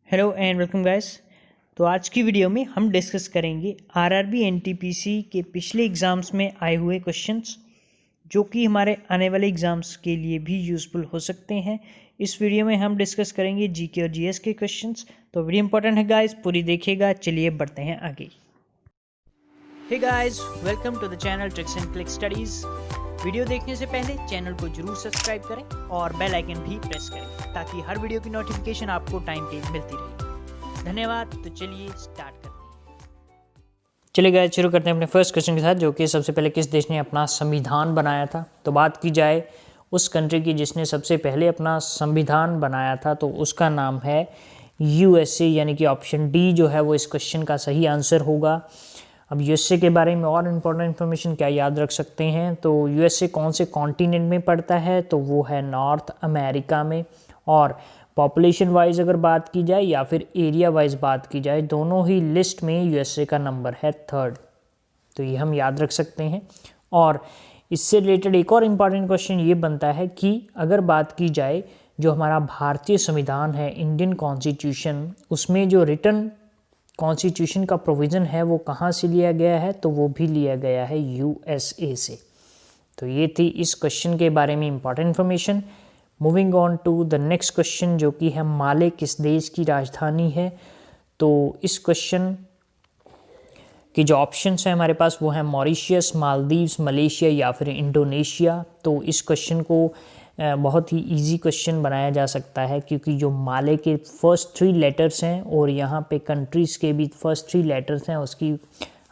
Hello and welcome guys. तो आज की वीडियो में हम डिस्कस करेंगे आरआरबी एनटीपीसी के पिछले एग्ज़ाम्स में आए हुए क्वेश्चंस जो कि हमारे आने वाले एग्ज़ाम्स के लिए भी यूज़फुल हो सकते हैं। इस वीडियो में हम डिस्कस करेंगे जीके और जीएस के क्वेश्चंस। तो वीडियो इंपॉर्टेंट है गाइस, पूरी देखिएगा। चलिए बढ़ते हैं आगे। Hey guys, welcome to the channel tricks and click studies. Video देखने से पहले चैनल को जरूर सब्सक्राइब करें और बेल आइकन भी प्रेस करें ताकि हर वीडियो की नोटिफिकेशन आपको टाइम पे मिलती रहे। धन्यवाद। तो चलिए स्टार्ट करते हैं। चलिए गाइस, शुरू करते हैं अपने फर्स्ट क्वेश्चन के साथ, जो कि सबसे पहले किस देश ने अपना संविधान बनाया था। तो बात की जाए उस कंट्री की जिसने सबसे पहले अपना संविधान बनाया था, तो उसका नाम है यूएसए, यानी कि ऑप्शन डी जो है वो इस क्वेश्चन का सही आंसर होगा। अब यूएसए के बारे में और इम्पोर्टेंट इन्फॉर्मेशन क्या याद रख सकते हैं, तो यूएसए कौन से कॉन्टिनेंट में पड़ता है, तो वो है नॉर्थ अमेरिका में। और पॉपुलेशन वाइज अगर बात की जाए या फिर एरिया वाइज बात की जाए, दोनों ही लिस्ट में यूएसए का नंबर है 3rd। तो ये हम याद रख सकते हैं। और इससे रिलेटेड एक और इम्पॉर्टेंट क्वेश्चन ये बनता है कि अगर बात की जाए जो हमारा भारतीय संविधान है, इंडियन कॉन्स्टिट्यूशन, उसमें जो रिटन कॉन्स्टिट्यूशन का प्रोविज़न है वो कहाँ से लिया गया है, तो वो भी लिया गया है यूएसए से। तो ये थी इस क्वेश्चन के बारे में important information. Moving on to the next question, जो कि है माले किस देश की राजधानी है। तो इस क्वेश्चन के जो ऑप्शंस हैं हमारे पास वो हैं मॉरिशियस, मालदीव्स, मलेशिया या फिर इंडोनेशिया। तो इस क्वेश्चन को बहुत ही इजी क्वेश्चन बनाया जा सकता है, क्योंकि जो माले के फर्स्ट 3 लेटर्स हैं और यहाँ पे कंट्रीज़ के भी फर्स्ट 3 लेटर्स हैं, उसकी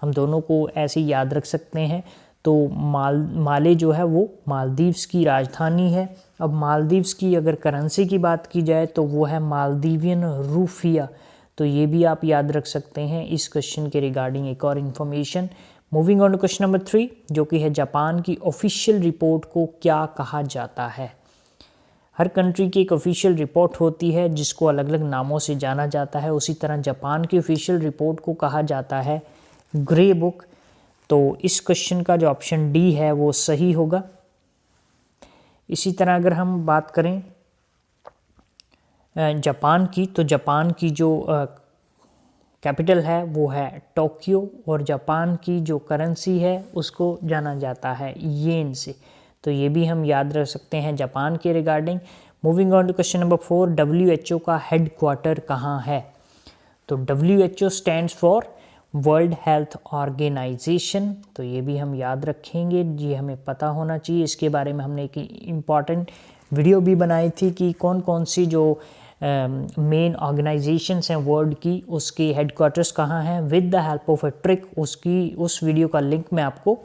हम दोनों को ऐसे याद रख सकते हैं। तो माले जो है वो मालदीव्स की राजधानी है। अब मालदीव्स की अगर करेंसी की बात की जाए तो वो है मालदीवियन रूफिया। तो ये भी आप याद रख सकते हैं इस क्वेश्चन के रिगार्डिंग एक और information. Moving on to question number 3, जो कि है जापान की ऑफिशियल रिपोर्ट को क्या कहा जाता है। हर कंट्री की एक ऑफिशियल रिपोर्ट होती है जिसको अलग अलग नामों से जाना जाता है। उसी तरह जापान की ऑफिशियल रिपोर्ट को कहा जाता है ग्रे बुक। तो इस क्वेश्चन का जो ऑप्शन डी है वो सही होगा। इसी तरह अगर हम बात करें जापान की, तो जापान की जो कैपिटल है वो है टोक्यो, और जापान की जो करेंसी है उसको जाना जाता है येन से। तो ये भी हम याद रख सकते हैं जापान के regarding. Moving on to question number 4, WHO का हेड क्वार्टर कहाँ है। तो WHO stands for World Health Organization. तो ये भी हम याद रखेंगे, ये हमें पता होना चाहिए। इसके बारे में हमने एक इम्पॉर्टेंट वीडियो भी बनाई थी कि कौन कौन सी जो मेन ऑर्गेनाइजेशंस हैं वर्ल्ड की, उसके हेडक्वार्टर्स कहाँ हैं, with the help of a trick. उस वीडियो का लिंक मैं आपको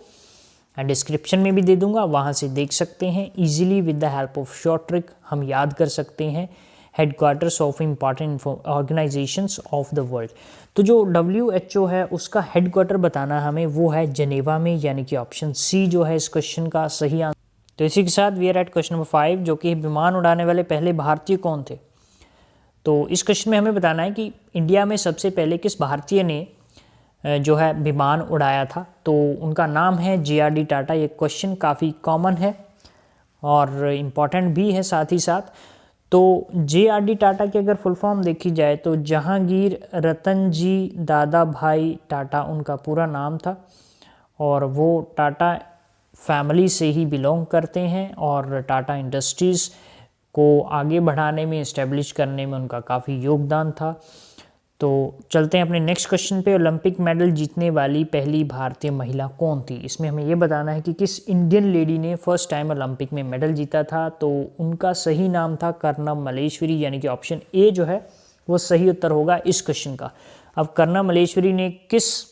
डिस्क्रिप्शन में भी दे दूंगा, वहाँ से देख सकते हैं। Easily with the help of short trick हम याद कर सकते हैं headquarters of important organisations of the world. तो जो WHO है उसका हेडक्वार्टर बताना हमें वो है जनेवा में, यानी कि ऑप्शन सी जो है इस क्वेश्चन का सही आंसर। तो इसी के साथ we are at question number 5, जो कि विमान उड़ाने वाले पहले भारतीय कौन थे। तो इस क्वेश्चन में हमें बताना है कि इंडिया में सबसे पहले किस भारतीय ने जो है विमान उड़ाया था। तो उनका नाम है JRD टाटा। ये क्वेश्चन काफ़ी कॉमन है और इम्पॉर्टेंट भी है साथ ही साथ। तो JRD टाटा की अगर फुल फॉर्म देखी जाए तो जहांगीर रतन जी दादा भाई टाटा उनका पूरा नाम था, और वो टाटा फैमिली से ही बिलोंग करते हैं, और टाटा इंडस्ट्रीज़ को आगे बढ़ाने में, इस्टेब्लिश करने में उनका काफ़ी योगदान था। तो चलते हैं अपने नेक्स्ट क्वेश्चन पे। ओलंपिक मेडल जीतने वाली पहली भारतीय महिला कौन थी। इसमें हमें ये बताना है कि किस इंडियन लेडी ने फर्स्ट टाइम ओलंपिक में मेडल जीता था। तो उनका सही नाम था कर्णम मल्लेश्वरी, यानी कि ऑप्शन ए जो है वो सही उत्तर होगा इस क्वेश्चन का। अब कर्णम मल्लेश्वरी ने किस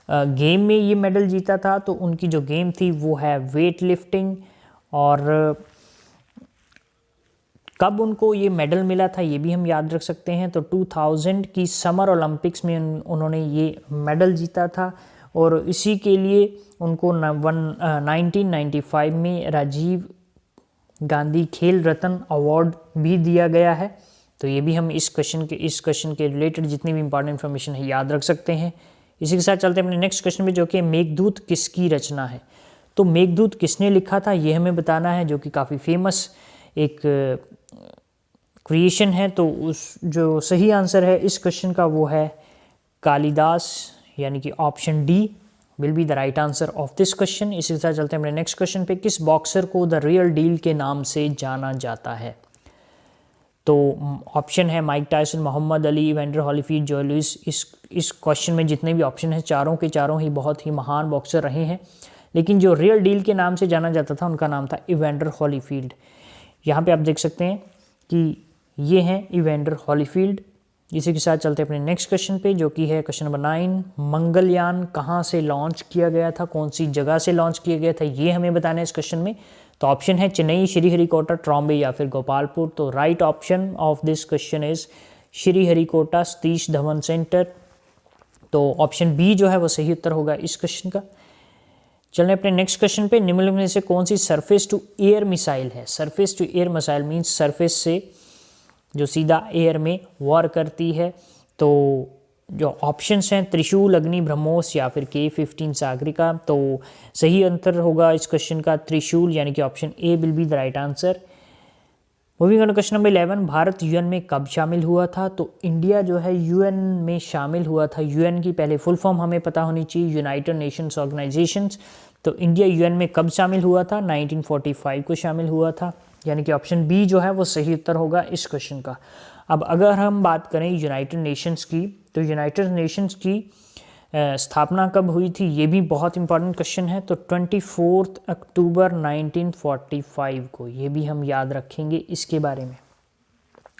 गेम में ये मेडल जीता था, तो उनकी जो गेम थी वो है वेट लिफ्टिंग। और कब उनको ये मेडल मिला था ये भी हम याद रख सकते हैं। तो 2000 की समर ओलंपिक्स में उन्होंने ये मेडल जीता था, और इसी के लिए उनको 1995 में राजीव गांधी खेल रत्न अवार्ड भी दिया गया है। तो ये भी हम इस क्वेश्चन के रिलेटेड जितनी भी इंपॉर्टेंट इन्फॉर्मेशन है याद रख सकते हैं। इसी के साथ चलते हैं अपने नेक्स्ट क्वेश्चन में, जो कि मेघदूत किसकी रचना है। तो मेघदूत किसने लिखा था ये हमें बताना है, जो कि काफ़ी फेमस एक क्रिएशन है, तो उस जो सही आंसर है इस क्वेश्चन का वो है कालिदास, यानी कि option D will be the right answer of this question. इसी के साथ चलते हैं अपने नेक्स्ट क्वेश्चन पे। किस बॉक्सर को द रियल डील के नाम से जाना जाता है? तो ऑप्शन है Mike Tyson, Mohammad Ali, Evander Holyfield, Joe Louis. इस क्वेश्चन में जितने भी ऑप्शन हैं चारों के चारों ही बहुत ही महान बॉक्सर रहे हैं, लेकिन जो रियल डील के नाम से जाना जाता था उनका नाम था इवैंडर हॉलीफील्ड। यहाँ पे आप देख सकते हैं कि ये हैं इवैंडर हॉलीफील्ड। इसी के साथ चलते हैं अपने नेक्स्ट क्वेश्चन पे, जो कि है क्वेश्चन नंबर 9। मंगलयान कहाँ से लॉन्च किया गया था, कौन सी जगह से लॉन्च किया गया था, ये हमें बताना है इस क्वेश्चन में। तो ऑप्शन है चेन्नई, श्रीहरिकोटा, ट्रॉम्बे या फिर गोपालपुर। तो right option of this question is Sriharikota Satish Dhawan centre. तो ऑप्शन बी जो है वो सही उत्तर होगा इस क्वेश्चन का। चलने अपने नेक्स्ट क्वेश्चन पे। निम्नलिखित में से कौन सी सरफेस टू एयर मिसाइल है? Surface to air missile means surface से जो सीधा एयर में वॉर करती है। तो जो ऑप्शंस हैं त्रिशूल, अग्नि, ब्रह्मोस या फिर K-15 सागरिका। तो सही आंसर होगा इस क्वेश्चन का त्रिशूल, यानी कि option A will be the right answer. Moving on question number 11। Bharat UN में कब शामिल हुआ था? तो इंडिया जो है यूएन में शामिल हुआ था। यूएन की पहले फुल फॉर्म हमें पता होनी चाहिए, यूनाइटेड नेशंस ऑर्गेनाइजेशंस। तो इंडिया यूएन में कब शामिल हुआ था? 1945 को शामिल हुआ था, यानी कि ऑप्शन बी जो है वो सही उत्तर होगा इस क्वेश्चन का। अब अगर हम बात करें यूनाइटेड नेशंस की, तो यूनाइटेड नेशंस की स्थापना कब हुई थी, ये भी बहुत इंपॉर्टेंट क्वेश्चन है। तो 24 अक्टूबर 1945 को, ये भी हम याद रखेंगे इसके बारे में।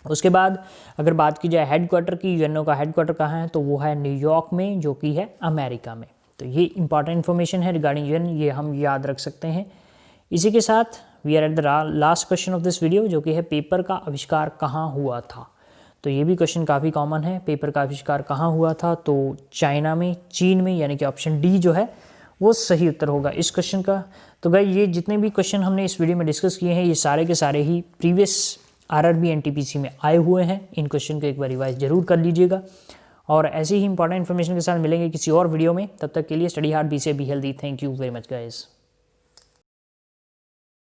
उसके बाद अगर बात की जाए हेडक्वार्टर की, यूएनओ का हेडक्वार्टर कहाँ है? तो वो है न्यूयॉर्क में, जो कि है अमेरिका में। तो ये इंपॉर्टेंट इन्फॉर्मेशन है रिगार्डिंग यूएन, ये हम याद रख सकते हैं। इसी के साथ we are at the last question of this video, जो कि है पेपर का आविष्कार कहाँ हुआ था। तो ये भी क्वेश्चन काफ़ी कॉमन है, पेपर का आविष्कार कहाँ हुआ था? तो चाइना में, चीन में, यानी कि ऑप्शन डी जो है वो सही उत्तर होगा इस क्वेश्चन का। तो गाइस ये जितने भी क्वेश्चन हमने इस वीडियो में डिस्कस किए हैं, ये सारे के सारे ही प्रीवियस आरआरबी एनटीपीसी में आए हुए हैं। इन क्वेश्चन को एक बार रिवाइज जरूर कर लीजिएगा, और ऐसे ही इंपॉर्टेंट इन्फॉर्मेशन के साथ मिलेंगे किसी और वीडियो में। तब तक के लिए स्टडी हार्ड, बी से be healthy. Thank you very much guys.